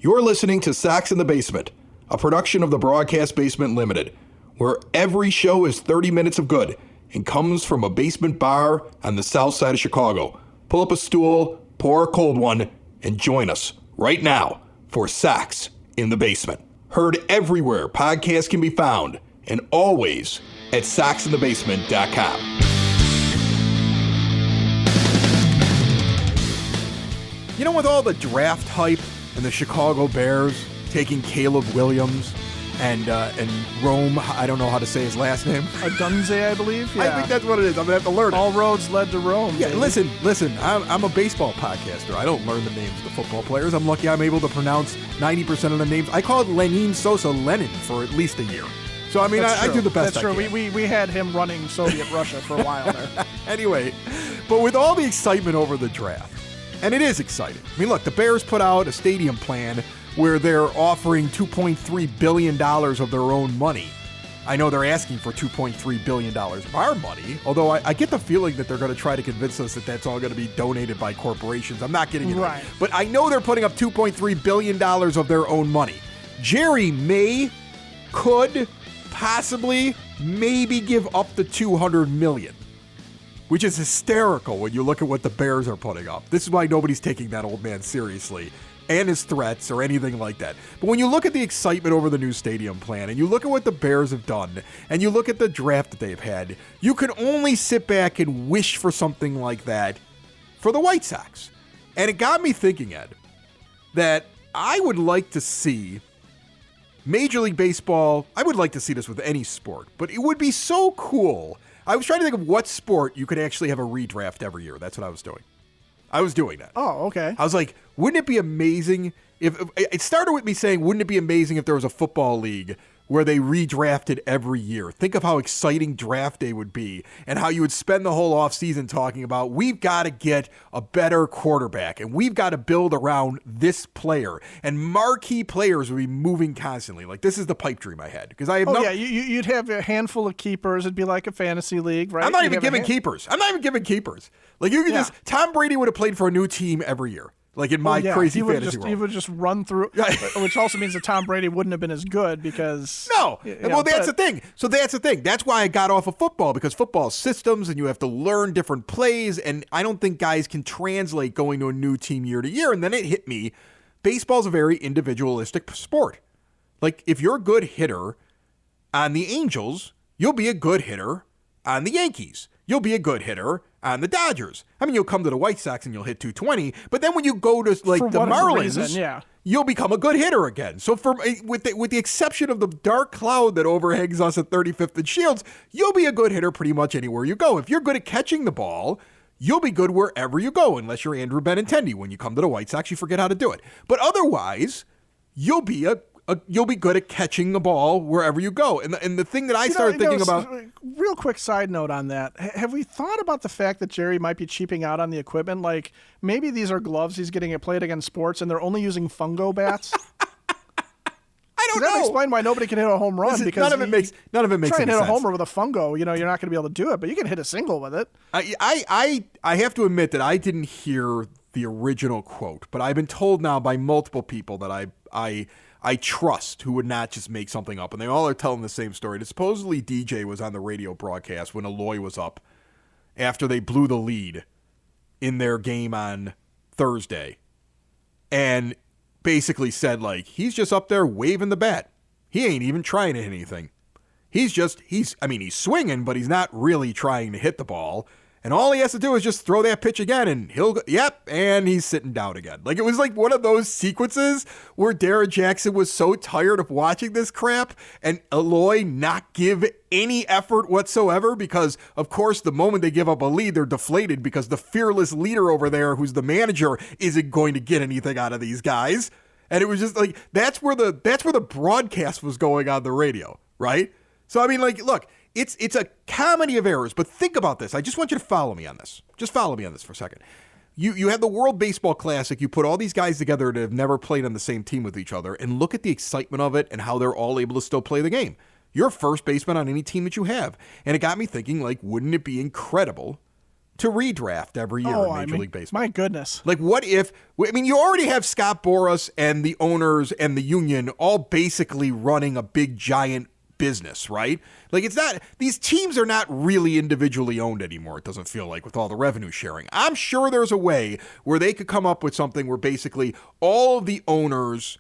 You're listening to Sox in the Basement, a production of the Broadcast Basement Limited, where every show is 30 minutes of good and comes from a basement bar on the south side of Chicago. Pull up a stool, pour a cold one, and join us right now for Sox in the Basement. Heard everywhere podcasts can be found, and always at soxinthebasement.com. You know, with all the draft hype and the Chicago Bears taking Caleb Williams and Rome, I don't know how to say his last name. Adunze, I believe. Yeah. I think that's what it is. I'm going to have to learn it. All roads led to Rome. Yeah, baby. listen. I'm a baseball podcaster. I don't learn the names of the football players. I'm lucky I'm able to pronounce 90% of the names. I called Lenin Sosa Lenin for at least a year. So, I mean, I do the best That's true. I can. We had him running Soviet Russia for a while there. Anyway, but with all the excitement over the draft, and it is exciting. I mean, look, the Bears put out a stadium plan where they're offering $2.3 billion of their own money. I know they're asking for $2.3 billion of our money, although I get the feeling that they're going to try to convince us that that's all going to be donated by corporations. I'm not getting into it. But I know they're putting up $2.3 billion of their own money. Jerry could possibly maybe give up the $200 million. Which is hysterical when you look at what the Bears are putting up. This is why nobody's taking that old man seriously and his threats or anything like that. But when you look at the excitement over the new stadium plan and you look at what the Bears have done and you look at the draft that they've had, you can only sit back and wish for something like that for the White Sox. And it got me thinking, Ed, that I would like to see Major League Baseball. I would like to see this with any sport, but it would be so cool. I was trying to think of what sport you could actually have a redraft every year. That's what I was doing. I was doing that. Oh, okay. I was like, wouldn't it be amazing if it started with me saying, wouldn't it be amazing if there was a football league where they redrafted every year? Think of how exciting draft day would be and how you would spend the whole offseason talking about, we've got to get a better quarterback and we've got to build around this player, and marquee players would be moving constantly. Like, this is the pipe dream I had, because I have you'd have a handful of keepers. It'd be like a fantasy league, right? I'm not even giving keepers. Like, you could just, Tom Brady would have played for a new team every year. Like in my crazy fantasy world. He would just run through, which also means that Tom Brady wouldn't have been as good because... No. That's the thing. So that's the thing. That's why I got off of football, because football systems and you have to learn different plays, and I don't think guys can translate going to a new team year to year. And then it hit me. Baseball's a very individualistic sport. Like, if you're a good hitter on the Angels, you'll be a good hitter on the Yankees. You'll be a good hitter on the Dodgers. I mean, you'll come to the White Sox and you'll hit 220, but then when you go to like the Marlins, you'll become a good hitter again. So with the exception of the dark cloud that overhangs us at 35th and Shields, you'll be a good hitter pretty much anywhere you go. If you're good at catching the ball, you'll be good wherever you go, unless you're Andrew Benintendi. When you come to the White Sox, you forget how to do it. But otherwise, you'll be good at catching the ball wherever you go. And the thing that I started thinking about... Real quick side note on that. Have we thought about the fact that Jerry might be cheaping out on the equipment? Like, maybe these are gloves he's getting played against sports and they're only using fungo bats? I don't know. That would explain why nobody can hit a home run. Because none of it makes any sense. Try and hit a homer with a fungo, you're not going to be able to do it, but you can hit a single with it. I have to admit that I didn't hear the original quote, but I've been told now by multiple people that I trust, who would not just make something up, and they all are telling the same story. That supposedly DJ was on the radio broadcast when Eloy was up after they blew the lead in their game on Thursday, and basically said, like, he's just up there waving the bat. He ain't even trying to hit anything. He's swinging, but he's not really trying to hit the ball. And all he has to do is just throw that pitch again, and he'll go, and he's sitting down again. Like, it was like one of those sequences where Derek Jackson was so tired of watching this crap, and Eloy not give any effort whatsoever, because, of course, the moment they give up a lead, they're deflated, because the fearless leader over there, who's the manager, isn't going to get anything out of these guys. And it was just like, that's where the broadcast was going on the radio, right? So, I mean, like, look, it's a comedy of errors, but think about this. I just want you to follow me on this. Just follow me on this for a second. You have the World Baseball Classic. You put all these guys together that have never played on the same team with each other, and look at the excitement of it and how they're all able to still play the game. You're first baseman on any team that you have. And it got me thinking, like, wouldn't it be incredible to redraft every year in Major League Baseball. My goodness. Like, what if, I mean, you already have Scott Boras and the owners and the union all basically running a big giant business, right? Like, it's not, these teams are not really individually owned anymore, it doesn't feel like, with all the revenue sharing. I'm sure there's a way where they could come up with something where basically all of the owners,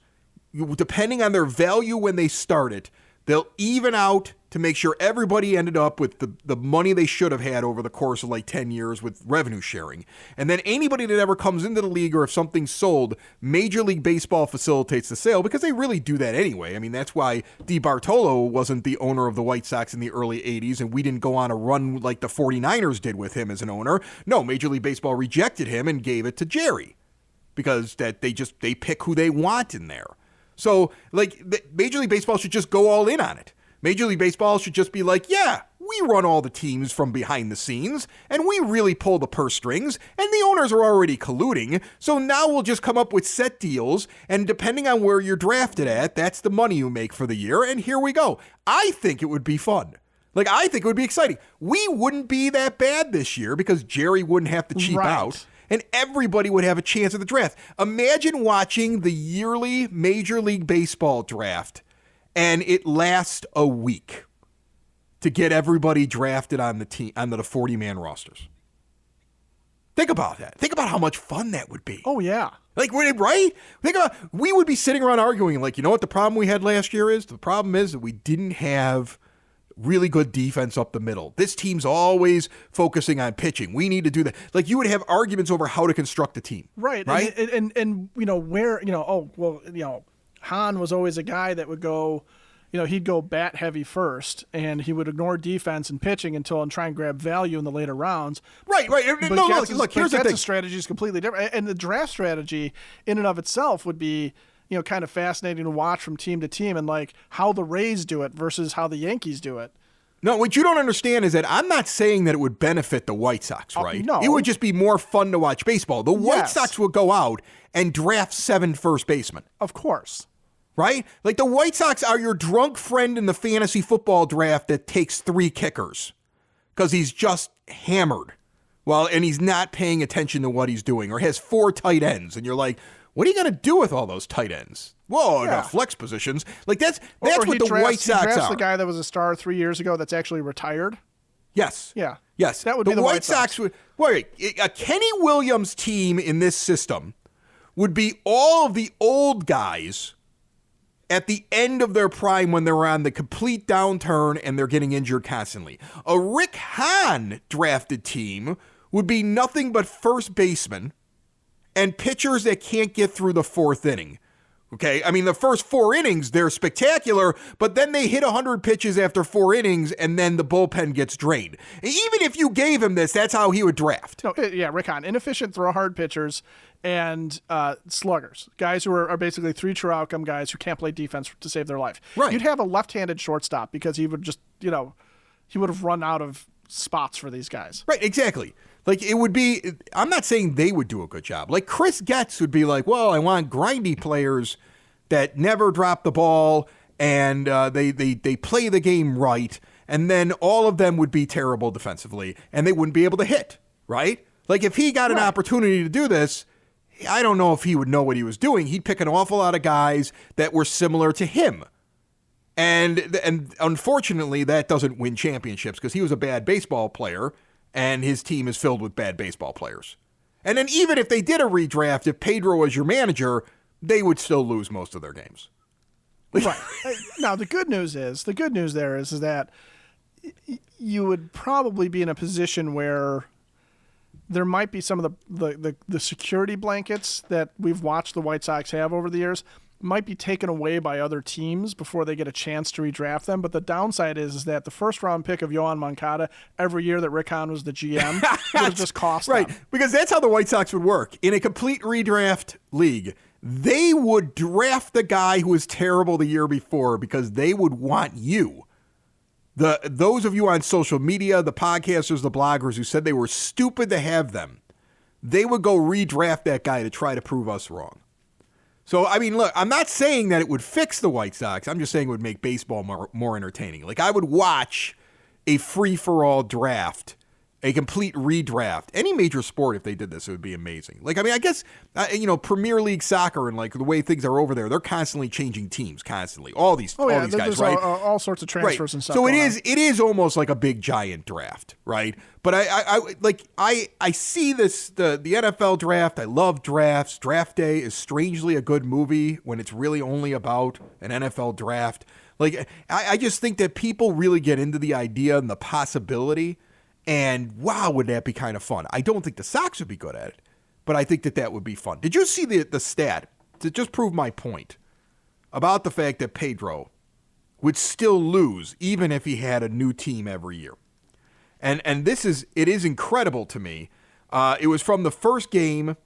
depending on their value when they start it, they'll even out to make sure everybody ended up with the money they should have had over the course of like 10 years with revenue sharing. And then anybody that ever comes into the league, or if something's sold, Major League Baseball facilitates the sale, because they really do that anyway. I mean, that's why DeBartolo wasn't the owner of the White Sox in the early 80s, and we didn't go on a run like the 49ers did with him as an owner. No, Major League Baseball rejected him and gave it to Jerry, because that they pick who they want in there. So, like, Major League Baseball should just go all in on it. Major League Baseball should just be like, yeah, we run all the teams from behind the scenes, and we really pull the purse strings, and the owners are already colluding, so now we'll just come up with set deals, and depending on where you're drafted at, that's the money you make for the year, and here we go. I think it would be fun. Like, I think it would be exciting. We wouldn't be that bad this year because Jerry wouldn't have to cheap out. And everybody would have a chance at the draft. Imagine watching the yearly Major League Baseball draft, and it lasts a week to get everybody drafted on the team, on the 40-man rosters. Think about that. Think about how much fun that would be. Oh, yeah. Like, right? Think about, we would be sitting around arguing, like, you know what the problem we had last year is? The problem is that we didn't have really good defense up the middle. This team's always focusing on pitching. We need to do that. Like, you would have arguments over how to construct a team. Right. And you know, where, you know, oh, well, you know, Hahn was always a guy that would go, you know, he'd go bat heavy first, and he would ignore defense and pitching and try and grab value in the later rounds. Right. But No, look, here's the thing. Getz's strategy is completely different. And the draft strategy in and of itself would be, you know, kind of fascinating to watch from team to team, and like how the Rays do it versus how the Yankees do it. No, what you don't understand is that I'm not saying that it would benefit the White Sox, right? No. It would just be more fun to watch baseball. The White Sox would go out and draft 7 first basemen. Of course. Right? Like, the White Sox are your drunk friend in the fantasy football draft that takes 3 kickers because he's just hammered. And he's not paying attention to what he's doing, or has 4 tight ends. And you're like, what are you going to do with all those tight ends? Whoa, no flex positions. Like, that's what the White Sox are. He drafts the guy that was a star 3 years ago that's actually retired. Yes. Yeah. Yes. That would be the White Sox. Wait, a Kenny Williams team in this system would be all of the old guys at the end of their prime when they're on the complete downturn and they're getting injured constantly. A Rick Hahn drafted team would be nothing but first basemen and pitchers that can't get through the 4th inning. Okay, I mean, the first 4 innings, they're spectacular, but then they hit 100 pitches after 4 innings, and then the bullpen gets drained. Even if you gave him this, that's how he would draft. No, yeah, Rick Hahn, inefficient throw-hard pitchers and sluggers, guys who are basically 3 true outcome guys who can't play defense to save their life. Right. You'd have a left-handed shortstop because he would just, you know, he would have run out of spots for these guys. Right, exactly. Like, it would be, I'm not saying they would do a good job. Like, Chris Getz would be like, well, I want grindy players that never drop the ball and they play the game right, and then all of them would be terrible defensively and they wouldn't be able to hit, right? Like, if he got an opportunity to do this, I don't know if he would know what he was doing. He'd pick an awful lot of guys that were similar to him. And unfortunately, that doesn't win championships because he was a bad baseball player and his team is filled with bad baseball players. And then even if they did a redraft, if Pedro was your manager, they would still lose most of their games. Right. Now, the good news there is that you would probably be in a position where there might be some of the security blankets that we've watched the White Sox have over the years might be taken away by other teams before they get a chance to redraft them. But the downside is that the first round pick of Yohan Moncada every year that Rick Hahn was the GM would have just cost them. Right, because that's how the White Sox would work. In a complete redraft league, they would draft the guy who was terrible the year before because they would want you. Those of you on social media, the podcasters, the bloggers who said they were stupid to have them, they would go redraft that guy to try to prove us wrong. So, I mean, look, I'm not saying that it would fix the White Sox. I'm just saying it would make baseball more entertaining. Like, I would watch a free-for-all draft a complete redraft. Any major sport, if they did this, it would be amazing. Like, I mean, I guess, Premier League soccer and like the way things are over there, they're constantly changing teams, constantly. All these guys, there's right? All sorts of transfers and stuff. So it is almost like a big giant draft, right? But I see this, the NFL draft. I love drafts. Draft Day is strangely a good movie when it's really only about an NFL draft. Like, I just think that people really get into the idea and the possibility. And wow, would that be kind of fun? I don't think the Sox would be good at it, but I think that would be fun. Did you see the stat to just prove my point about the fact that Pedro would still lose even if he had a new team every year? And it is incredible to me. It was from the first game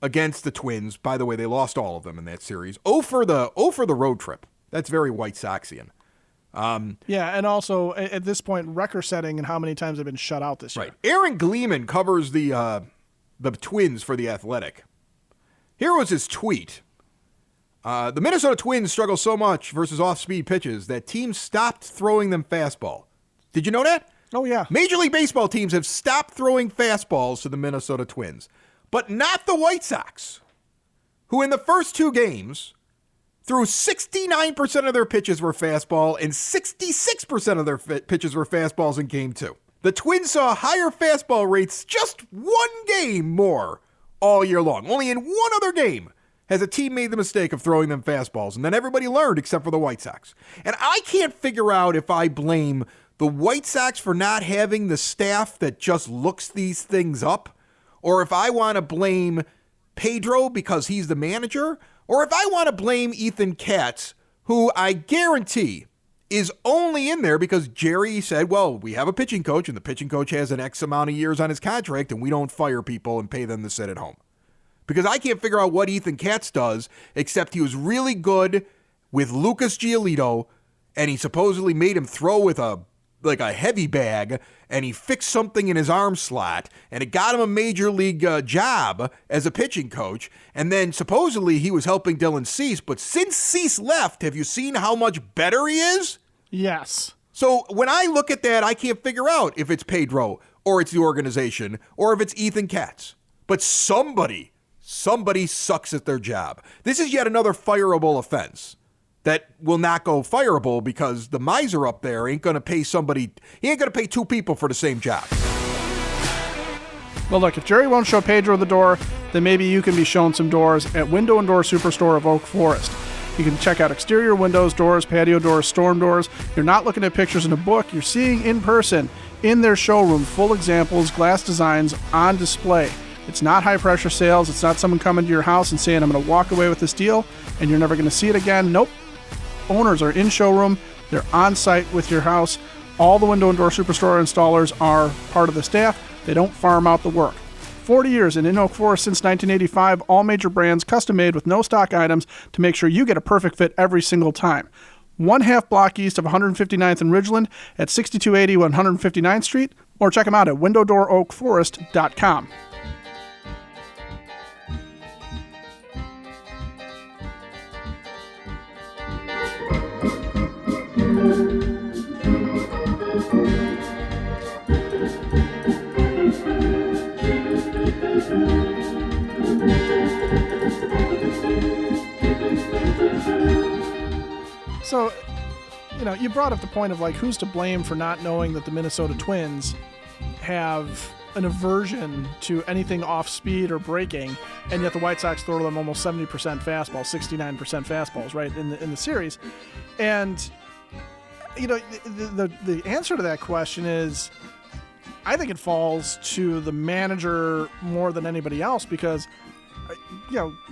against the Twins. By the way, they lost all of them in that series. 0 for the road trip. That's very White Soxian. And also at this point, record-setting and how many times they've been shut out this year. Right. Aaron Gleeman covers the Twins for The Athletic. Here was his tweet. The Minnesota Twins struggle so much versus off-speed pitches that teams stopped throwing them fastball. Did you know that? Oh, yeah. Major League Baseball teams have stopped throwing fastballs to the Minnesota Twins, but not the White Sox, who in the first two games threw 69% of their pitches were fastball and 66% of their pitches were fastballs in game two. The Twins saw higher fastball rates just one game more all year long. Only in one other game has a team made the mistake of throwing them fastballs, and then everybody learned except for the White Sox. And I can't figure out if I blame the White Sox for not having the staff that just looks these things up, or if I want to blame Pedro because he's the manager, or if I want to blame Ethan Katz, who I guarantee is only in there because Jerry said, well, we have a pitching coach, and the pitching coach has an X amount of years on his contract, and we don't fire people and pay them to sit at home. Because I can't figure out what Ethan Katz does, except he was really good with Lucas Giolito, and he supposedly made him throw with a heavy bag, and he fixed something in his arm slot, and it got him a major league job as a pitching coach. And then supposedly he was helping Dylan Cease, but since Cease left, have you seen how much better he is? Yes. So when I look at that, I can't figure out if it's Pedro or it's the organization or if it's Ethan Katz. But somebody sucks at their job. This is yet another fireable offense that will not go fireable because the miser up there ain't going to pay somebody. He ain't going to pay two people for the same job. Well, look, if Jerry won't show Pedro the door, then maybe you can be shown some doors at Window and Door Superstore of Oak Forest. You can check out exterior windows, doors, patio doors, storm doors. You're not looking at pictures in a book. You're seeing in person, in their showroom, full examples, glass designs on display. It's not high-pressure sales. It's not someone coming to your house and saying, I'm going to walk away with this deal, and you're never going to see it again. Nope. Owners are in showroom. They're on site with your house. All the Window and Door Superstore installers are part of the staff. They don't farm out the work. 40 years and in Oak Forest since 1985, all major brands custom made with no stock items to make sure you get a perfect fit every single time. 1/2 block east of 159th and Ridgeland at 6280 159th Street, or check them out at windowdooroakforest.com. So, you brought up the point of who's to blame for not knowing that the Minnesota Twins have an aversion to anything off speed or breaking, and yet the White Sox throw them almost 70% fastballs, 69% fastballs, right, in the series. And the answer to that question is, I think it falls to the manager more than anybody else, because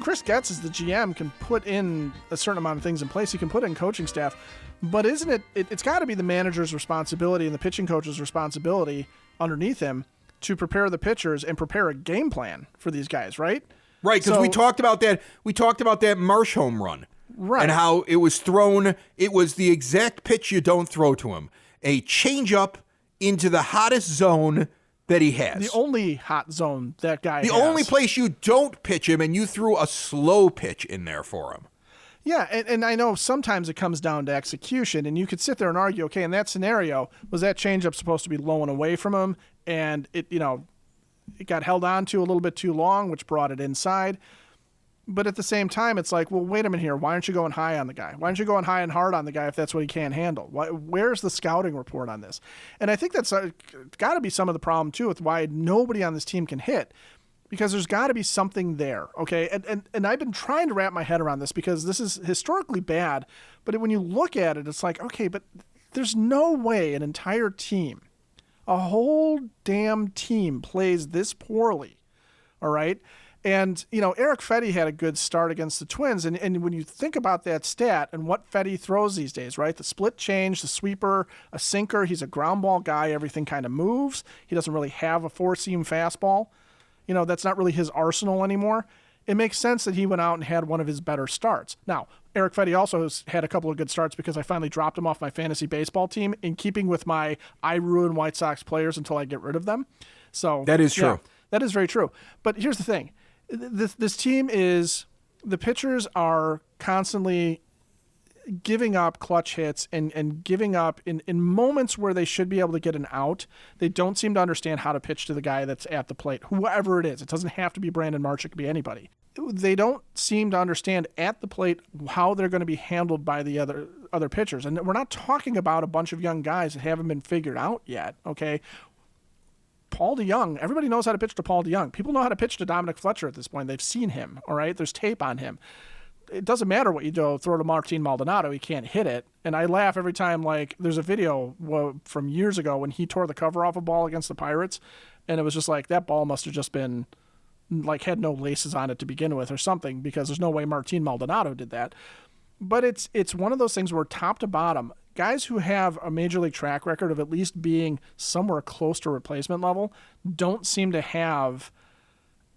Chris Getz as the GM can put in a certain amount of things in place. He can put in coaching staff, but isn't it's got to be the manager's responsibility and the pitching coach's responsibility underneath him to prepare the pitchers and prepare a game plan for these guys, right? Right, because we talked about that. We talked about that Marsh home run, right? And how it was thrown. It was the exact pitch you don't throw to him: a changeup into the hottest zone that he has. The only hot zone that guy has. The only place you don't pitch him, and you threw a slow pitch in there for him. Yeah, and I know sometimes it comes down to execution, and you could sit there and argue, okay, in that scenario, was that changeup supposed to be low and away from him? and it got held on to a little bit too long, which brought it inside. But at the same time, it's like, well, wait a minute here. Why aren't you going high on the guy? Why aren't you going high and hard on the guy if that's what he can't handle? Where's the scouting report on this? And I think that's got to be some of the problem, too, with why nobody on this team can hit, because there's got to be something there, okay? And I've been trying to wrap my head around this because this is historically bad, but when you look at it, it's like, okay, but there's no way an entire team, a whole damn team plays this poorly, all right? And, Eric Fetty had a good start against the Twins. And when you think about that stat and what Fetty throws these days, right? The split change, the sweeper, a sinker. He's a ground ball guy. Everything kind of moves. He doesn't really have a four-seam fastball. That's not really his arsenal anymore. It makes sense that he went out and had one of his better starts. Now, Eric Fetty also has had a couple of good starts because I finally dropped him off my fantasy baseball team in keeping with my I ruin White Sox players until I get rid of them. So that is true. Yeah, that is very true. But here's the thing. This team the pitchers are constantly giving up clutch hits and giving up in moments where they should be able to get an out. They don't seem to understand how to pitch to the guy that's at the plate, whoever it is. It doesn't have to be Brandon March. It could be anybody. They don't seem to understand at the plate how they're going to be handled by the other pitchers. And we're not talking about a bunch of young guys that haven't been figured out yet, okay? Paul DeYoung, everybody knows how to pitch to Paul DeYoung. People know how to pitch to Dominic Fletcher at this point. They've seen him, all right? There's tape on him. It doesn't matter what you do. Throw to Martin Maldonado, he can't hit it. And I laugh every time, there's a video from years ago when he tore the cover off a ball against the Pirates, and it was just like, that ball must have just been, had no laces on it to begin with or something, because there's no way Martin Maldonado did that. But it's one of those things where top to bottom, guys who have a major league track record of at least being somewhere close to replacement level don't seem to have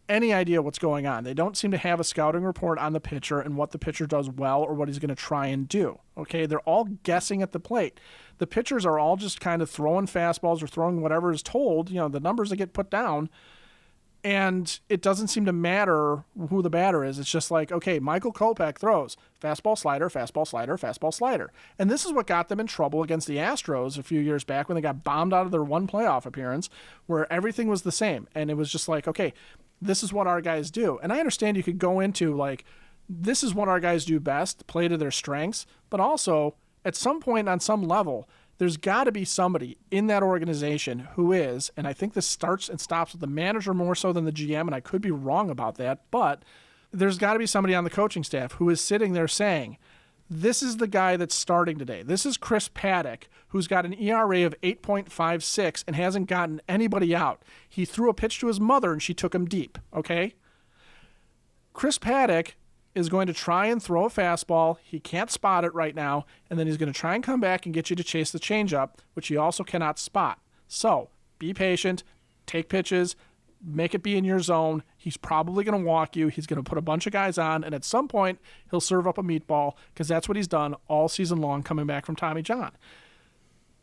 any idea what's going on. They don't seem to have a scouting report on the pitcher and what the pitcher does well or what he's going to try and do. Okay, they're all guessing at the plate. The pitchers are all just kind of throwing fastballs or throwing whatever is told, the numbers that get put down. And it doesn't seem to matter who the batter is. It's just like, okay, Michael Kopech throws fastball, slider, fastball, slider, fastball, slider. And this is what got them in trouble against the Astros a few years back when they got bombed out of their one playoff appearance where everything was the same. And it was just like, okay, this is what our guys do. And I understand you could go into this is what our guys do best, play to their strengths, but also at some point on some level, there's got to be somebody in that organization who is, and I think this starts and stops with the manager more so than the GM, and I could be wrong about that, but there's got to be somebody on the coaching staff who is sitting there saying, this is the guy that's starting today. This is Chris Paddock, who's got an ERA of 8.56 and hasn't gotten anybody out. He threw a pitch to his mother, and she took him deep, okay? Chris Paddock is going to try and throw a fastball. He can't spot it right now, and then he's going to try and come back and get you to chase the changeup, which he also cannot spot. So be patient, take pitches, make it be in your zone. He's probably going to walk you. He's going to put a bunch of guys on, and at some point he'll serve up a meatball because that's what he's done all season long coming back from Tommy John.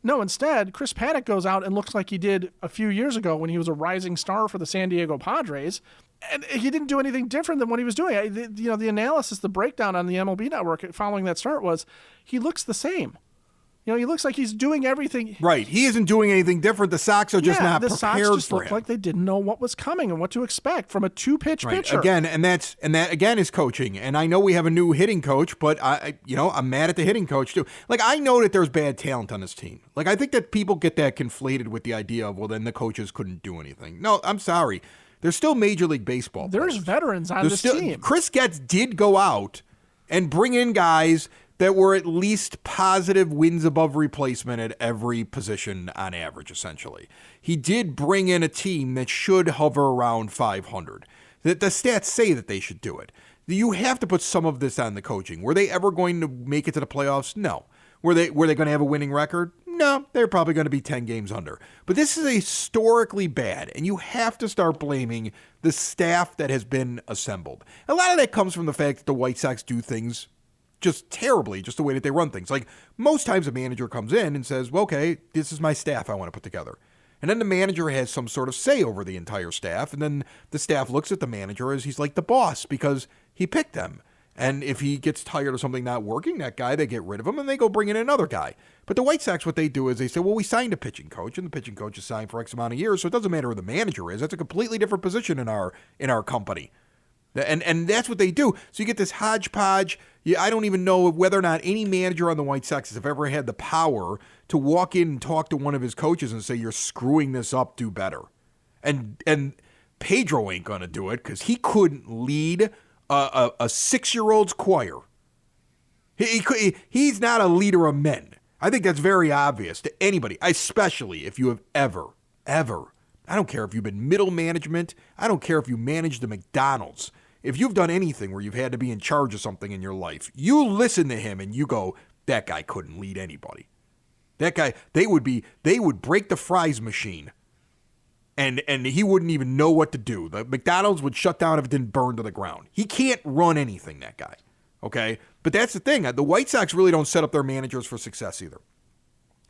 No, instead, Chris Paddock goes out and looks like he did a few years ago when he was a rising star for the San Diego Padres, and he didn't do anything different than what he was doing. The analysis, the breakdown on the MLB Network following that start was he looks the same. He looks like he's doing everything. Right. He isn't doing anything different. The Sox are just not prepared for him. The Sox just looked like they didn't know what was coming and what to expect from a two-pitch pitcher. Again, and that again is coaching. And I know we have a new hitting coach, but I'm mad at the hitting coach too. I know that there's bad talent on this team. I think that people get that conflated with the idea of, well, then the coaches couldn't do anything. No, I'm sorry. There's still Major League Baseball players. There's veterans on this team. Chris Getz did go out and bring in guys that were at least positive wins above replacement at every position on average, essentially. He did bring in a team that should hover around 500. The stats say that they should do it. You have to put some of this on the coaching. Were they ever going to make it to the playoffs? No. Were they going to have a winning record? No, they're probably going to be 10 games under. But this is historically bad, and you have to start blaming the staff that has been assembled. A lot of that comes from the fact that the White Sox do things just terribly, just the way that they run things. Most times a manager comes in and says, well, okay, this is my staff I want to put together. And then the manager has some sort of say over the entire staff, and then the staff looks at the manager as he's like the boss because he picked them. And if he gets tired of something not working, that guy, they get rid of him and they go bring in another guy. But the White Sox, what they do is they say, well, we signed a pitching coach, and the pitching coach is signed for X amount of years, so it doesn't matter who the manager is. That's a completely different position in our company. And that's what they do. So you get this hodgepodge. I don't even know whether or not any manager on the White Sox has ever had the power to walk in and talk to one of his coaches and say, you're screwing this up, do better. And Pedro ain't going to do it because he couldn't lead a 6-year-old's choir. He's not a leader of men. I think that's very obvious to anybody, especially if you have ever, I don't care if you've been middle management, I don't care if you managed the McDonald's. If you've done anything where you've had to be in charge of something in your life, you listen to him and you go, that guy couldn't lead anybody. That guy, they would break the fries machine. And he wouldn't even know what to do. The McDonald's would shut down if it didn't burn to the ground. He can't run anything, that guy. Okay? But that's the thing. The White Sox really don't set up their managers for success either.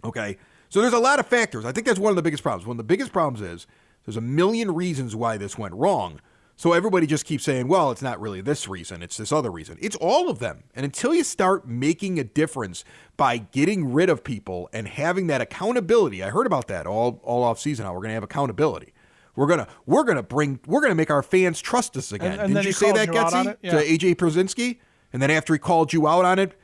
Okay? So there's a lot of factors. I think that's one of the biggest problems. One of the biggest problems is there's a million reasons why this went wrong. So everybody just keeps saying, well, it's not really this reason, it's this other reason. It's all of them. And until you start making a difference by getting rid of people and having that accountability, I heard about that all off season, how we're going to have accountability. We're gonna make our fans trust us again. And Didn't you say that, Getsy, to AJ Przinsky? And then after he called you out on it,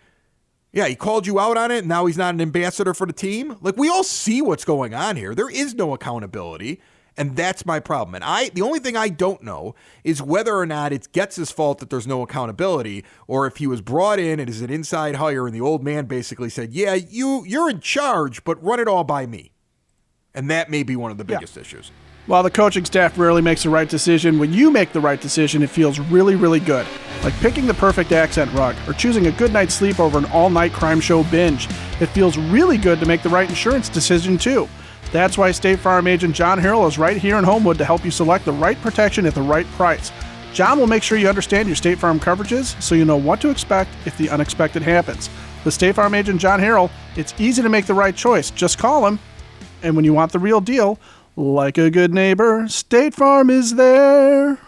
he called you out on it, and now he's not an ambassador for the team. Like, we all see what's going on here. There is no accountability. And that's my problem. And the only thing I don't know is whether or not it's Getz's fault that there's no accountability, or if he was brought in and is an inside hire and the old man basically said, yeah, you're in charge, but run it all by me. And that may be one of the biggest issues. While the coaching staff rarely makes the right decision, when you make the right decision, it feels really, really good. Like picking the perfect accent rug or choosing a good night's sleep over an all-night crime show binge. It feels really good to make the right insurance decision, too. That's why State Farm agent John Harrell is right here in Homewood to help you select the right protection at the right price. John will make sure you understand your State Farm coverages so you know what to expect if the unexpected happens. With State Farm agent John Harrell, it's easy to make the right choice. Just call him. And when you want the real deal, like a good neighbor, State Farm is there.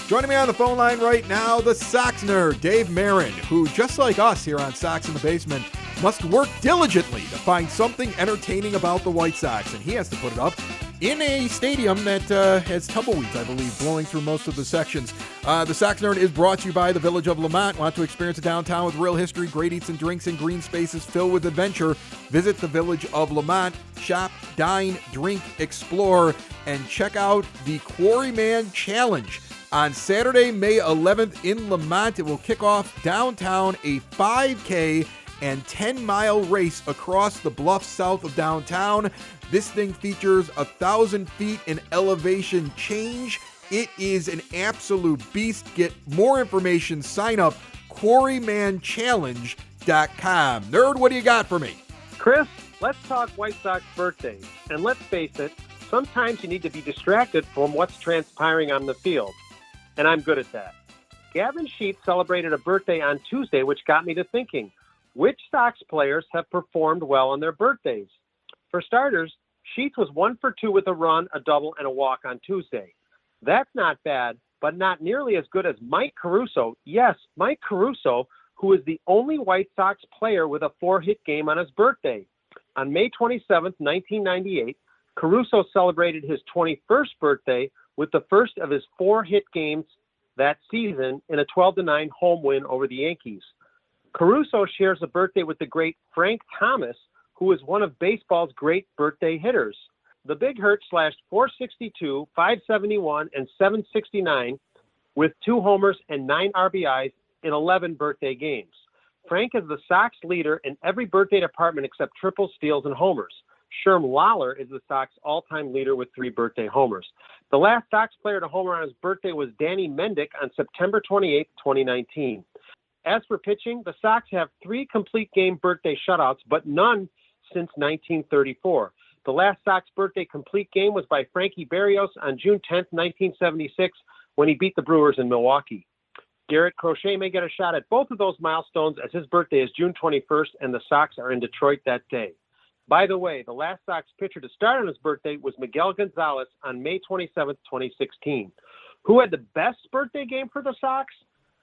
Joining me on the phone line right now, the Sox Nerd, Dave Marin, who, just like us here on Sox in the Basement, must work diligently to find something entertaining about the White Sox, and he has to put it up in a stadium that has tumbleweeds, I believe, blowing through most of the sections. The Sox Nerd is brought to you by the Village of Lamont. Want to experience a downtown with real history, great eats and drinks, and green spaces filled with adventure? Visit the Village of Lamont. Shop, dine, drink, explore, and check out the Quarryman Challenge. On Saturday, May 11th in Lamont, it will kick off downtown, a 5K and 10-mile race across the bluffs south of downtown. This thing features 1,000 feet in elevation change. It is an absolute beast. Get more information. Sign up, quarrymanchallenge.com. Nerd, what do you got for me? Chris, let's talk White Sox birthdays. And let's face it, sometimes you need to be distracted from what's transpiring on the field. And I'm good at that. Gavin Sheets celebrated a birthday on Tuesday, which got me to thinking, which Sox players have performed well on their birthdays? For starters, Sheets was 1 for 2 with a run, a double, and a walk on Tuesday. That's not bad, but not nearly as good as Mike Caruso. Yes, Mike Caruso, who is the only White Sox player with a 4-hit game on his birthday. On May 27th, 1998, Caruso celebrated his 21st birthday with the first of his 4-hit games that season in a 12-9 home win over the Yankees. Caruso shares a birthday with the great Frank Thomas, who is one of baseball's great birthday hitters. The Big Hurt slashed .462, .571, and .769 with 2 homers and 9 RBIs in 11 birthday games. Frank is the Sox leader in every birthday department except triples, steals, and homers. Sherm Lawler is the Sox all-time leader with 3 birthday homers. The last Sox player to homer on his birthday was Danny Mendick on September 28, 2019. As for pitching, the Sox have 3 complete game birthday shutouts, but none since 1934. The last Sox birthday complete game was by Frankie Berrios on June 10, 1976, when he beat the Brewers in Milwaukee. Garrett Crochet may get a shot at both of those milestones as his birthday is June 21st and the Sox are in Detroit that day. By the way, the last Sox pitcher to start on his birthday was Miguel Gonzalez on May 27, 2016. Who had the best birthday game for the Sox?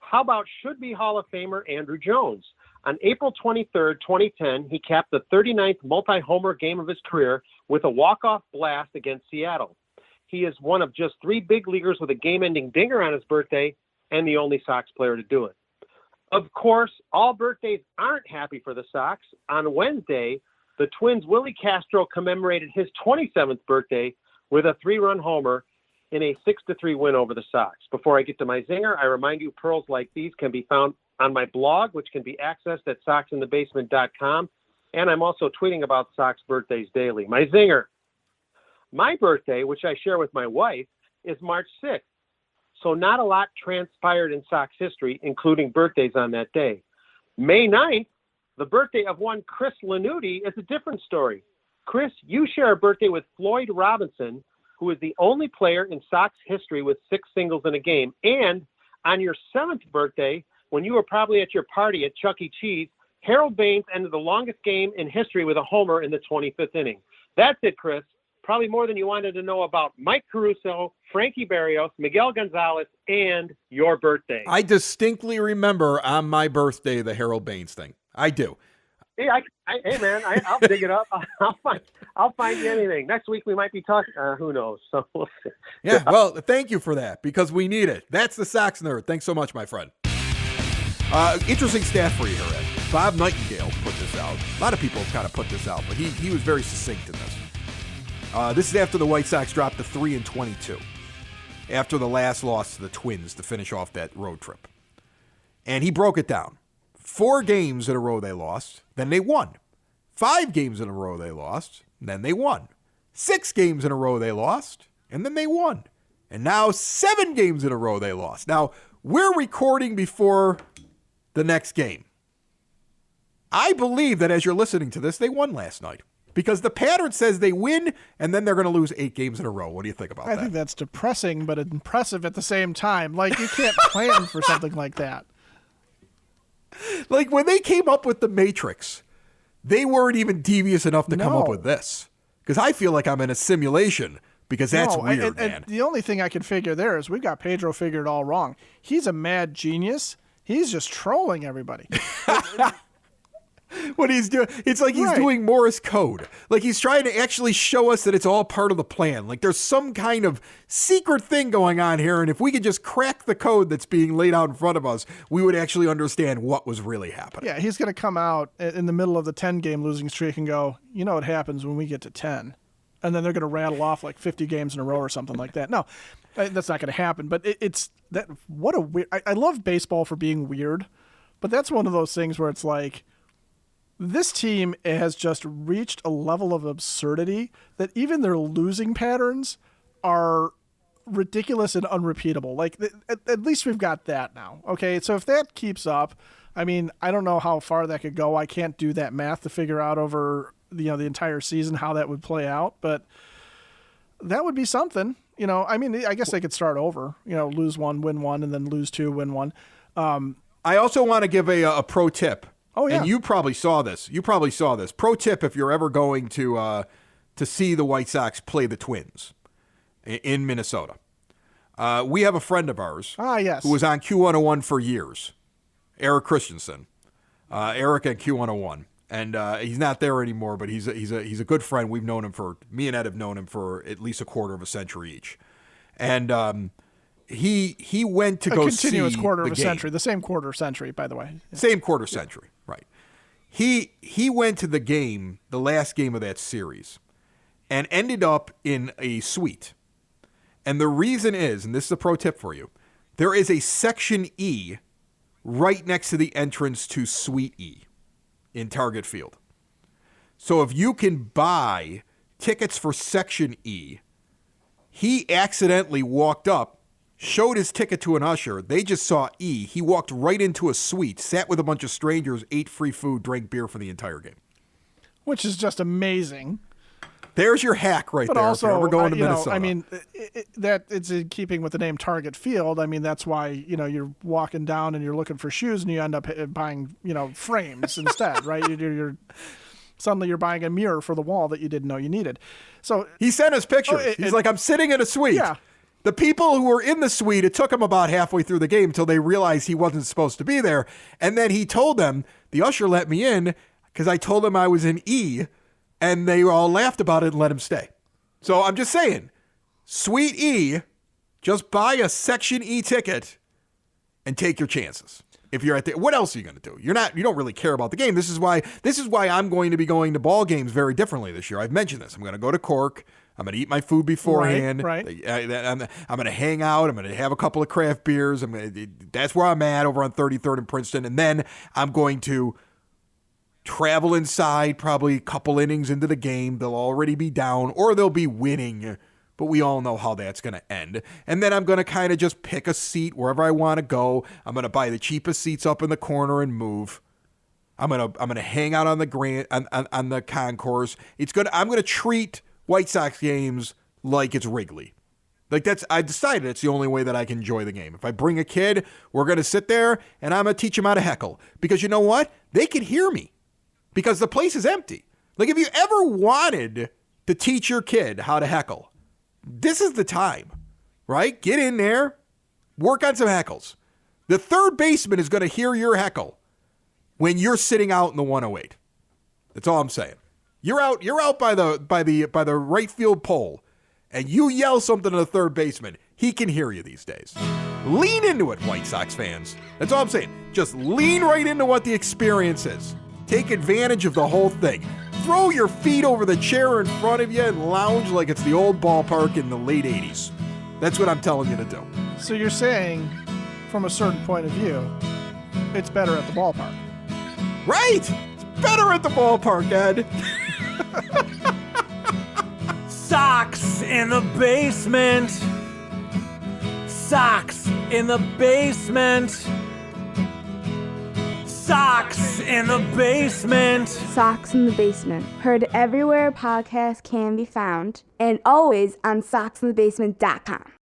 How about should-be Hall of Famer Andrew Jones? On April 23rd, 2010, he capped the 39th multi-homer game of his career with a walk-off blast against Seattle. He is one of just 3 big leaguers with a game-ending dinger on his birthday and the only Sox player to do it. Of course, all birthdays aren't happy for the Sox. On Wednesday, the Twins' Willie Castro commemorated his 27th birthday with a 3-run homer in a 6-3 win over the Sox. Before I get to my zinger, I remind you pearls like these can be found on my blog, which can be accessed at soxinthebasement.com. And I'm also tweeting about Sox birthdays daily. My zinger. My birthday, which I share with my wife, is March 6th. So not a lot transpired in Sox history, including birthdays on that day. May 9th, the birthday of one Chris Lanuti, is a different story. Chris, you share a birthday with Floyd Robinson, who is the only player in Sox history with 6 singles in a game. And on your 7th birthday, when you were probably at your party at Chuck E. Cheese, Harold Baines ended the longest game in history with a homer in the 25th inning. That's it, Chris. Probably more than you wanted to know about Mike Caruso, Frankie Barrios, Miguel Gonzalez, and your birthday. I distinctly remember on my birthday the Harold Baines thing. I do. Hey, hey man, I'll dig it up. I'll find you anything. Next week we might be talking. Who knows? So we'll see. Yeah, well, thank you for that because we need it. That's the Sox Nerd. Thanks so much, my friend. Interesting stat for you here, Ed. Bob Nightingale put this out. A lot of people have kind of put this out, but he was very succinct in this. This is after the White Sox dropped to 3-22, after the last loss to the Twins to finish off that road trip. And he broke it down. 4 games in a row they lost, then they won. 5 games in a row they lost, then they won. 6 games in a row they lost, and then they won. And now 7 games in a row they lost. Now, we're recording before the next game. I believe that as you're listening to this, they won last night. Because the pattern says they win, and then they're going to lose 8 games in a row. What do you think about that? I think that's depressing, but impressive at the same time. Like, you can't plan for something like that. Like, when they came up with the Matrix, they weren't even devious enough to come up with this. Because I feel like I'm in a simulation, because that's weird, man. And the only thing I can figure there is we've got Pedro figured all wrong. He's a mad genius. He's just trolling everybody. What he's doing, it's like he's doing Morse code. Like he's trying to actually show us that it's all part of the plan. Like there's some kind of secret thing going on here, and if we could just crack the code that's being laid out in front of us, we would actually understand what was really happening. Yeah, he's going to come out in the middle of the 10-game losing streak and go, you know what happens when we get to 10? And then they're going to rattle off like 50 games in a row or something like that. No, that's not going to happen. But it's that. What a weird. I love baseball for being weird, but that's one of those things where it's like, this team has just reached a level of absurdity that even their losing patterns are ridiculous and unrepeatable. Like, at least we've got that now. Okay, so if that keeps up, I mean, I don't know how far that could go. I can't do that math to figure out over the entire season how that would play out, but that would be something. I mean, I guess they could start over. Lose 1, win 1, and then lose 2, win 1. I also want to give a pro tip. Oh, yeah. And you probably saw this. Pro tip if you're ever going to see the White Sox play the Twins in Minnesota. We have a friend of ours yes, who was on Q101 for years, Eric Christensen. Eric at Q101. And he's not there anymore, but he's a good friend. Me and Ed have known him for at least a quarter of a century each. And he went to go see continuous quarter the of a game. century, the same quarter century, by the way. Yeah. Same quarter century, right. He went to the game, the last game of that series, and ended up in a suite. And the reason is, and this is a pro tip for you, there is a Section E right next to the entrance to Suite E in Target Field. So if you can buy tickets for Section E, he accidentally walked up, showed his ticket to an usher. They just saw E. He walked right into a suite, sat with a bunch of strangers, ate free food, drank beer for the entire game. Which is just amazing. There's your hack right but there. Also, if you're ever going to Minnesota. I mean, that it's in keeping with the name Target Field. I mean, that's why, you're walking down and you're looking for shoes and you end up buying, frames instead, right? Suddenly you're buying a mirror for the wall that you didn't know you needed. So he sent us pictures. He's like, I'm sitting in a suite. Yeah. The people who were in the suite, it took him about halfway through the game until they realized he wasn't supposed to be there. And then he told them, the usher let me in because I told him I was in E, and they all laughed about it and let him stay. So I'm just saying, Suite E, just buy a Section E ticket and take your chances. If you're at the, what else are you going to do? You don't really care about the game. This is why I'm going to be going to ball games very differently this year. I've mentioned this. I'm going to go to Cork. I'm going to eat my food beforehand. Right. I'm going to hang out. I'm going to have a couple of craft beers. That's where I'm at over on 33rd and Princeton. And then I'm going to travel inside probably a couple innings into the game. They'll already be down or they'll be winning. But we all know how that's going to end. And then I'm going to kind of just pick a seat wherever I want to go. I'm going to buy the cheapest seats up in the corner and move. I'm going to hang out on the concourse. I'm going to treat White Sox games like it's Wrigley. I decided it's the only way that I can enjoy the game. If I bring a kid, we're going to sit there and I'm going to teach him how to heckle. Because you know what? They can hear me. Because the place is empty. If you ever wanted to teach your kid how to heckle, this is the time, right? Get in there, work on some heckles. The third baseman is going to hear your heckle when you're sitting out in the 108. That's all I'm saying. You're out by the right field pole, and you yell something to the third baseman. He can hear you these days. Lean into it, White Sox fans. That's all I'm saying. Just lean right into what the experience is. Take advantage of the whole thing. Throw your feet over the chair in front of you and lounge like it's the old ballpark in the late 80s. That's what I'm telling you to do. So you're saying, from a certain point of view, it's better at the ballpark. Right! It's better at the ballpark, Ed. Sox in the basement. Sox in the basement. Sox in the basement. Sox in the Basement. Heard everywhere podcasts can be found and always on soxinthebasement.com.